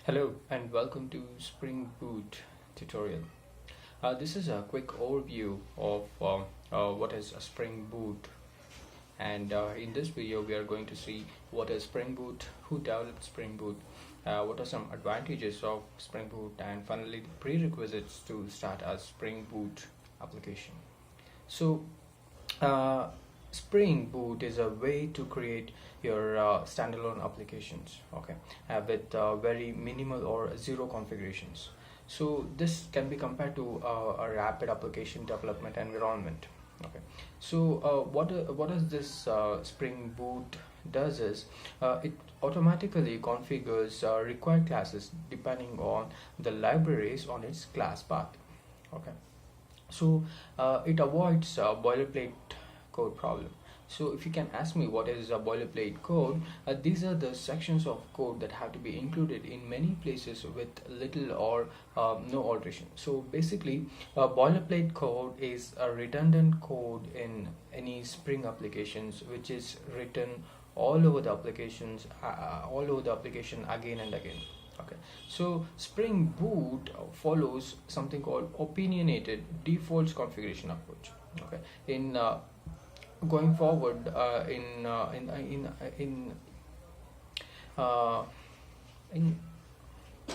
Hello and welcome to Spring Boot tutorial. This is a quick overview of what is a Spring Boot, and in this video we are going to see what is Spring Boot, who developed Spring Boot, what are some advantages of Spring Boot, and finally the prerequisites to start a Spring Boot application. So Spring Boot is a way to create your standalone applications, okay, with very minimal or zero configurations. So this can be compared to a rapid application development environment. Okay, so what does this Spring Boot does is it automatically configures required classes depending on the libraries on its class path. Okay, so it avoids boilerplate code problem. So if you can ask me what is a boilerplate code, these are the sections of code that have to be included in many places with little or no alteration. So basically boilerplate code is a redundant code in any Spring applications which is written all over the applications again and again. Okay, so Spring Boot follows something called opinionated defaults configuration approach. Okay, in going forward in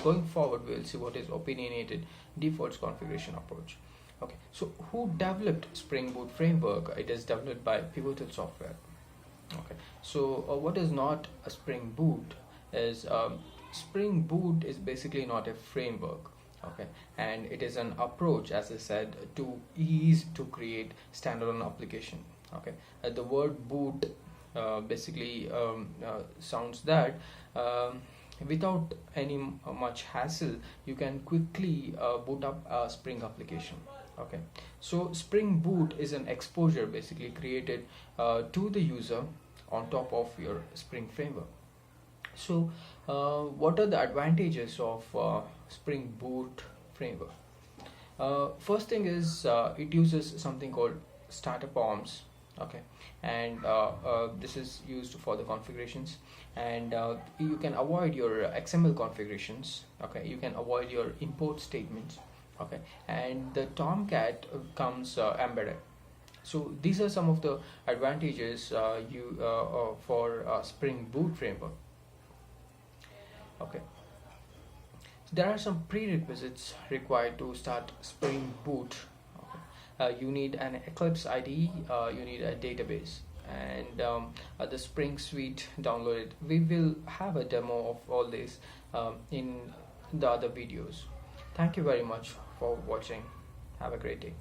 going forward we'll see what is opinionated defaults configuration approach. Okay, so who developed Spring Boot framework? It is developed by Pivotal Software. Okay, so what is not a Spring Boot is Spring Boot is basically not a framework. Okay, and it is an approach, as I said, to ease to create standalone application. Okay, the word boot basically sounds that without any much hassle you can quickly boot up a Spring application. Okay, so Spring Boot is an exposure basically created to the user on top of your Spring framework. So what are the advantages of Spring Boot framework? First thing is it uses something called starter forms. Okay, and this is used for the configurations, and you can avoid your XML configurations. Okay, you can avoid your import statements. Okay, and the Tomcat comes embedded. So these are some of the advantages for Spring Boot framework. Okay, so there are some prerequisites required to start Spring Boot. You need an Eclipse IDE, you need a database, and the Spring Suite downloaded. We will have a demo of all this in the other videos. Thank you very much for watching. Have a great day.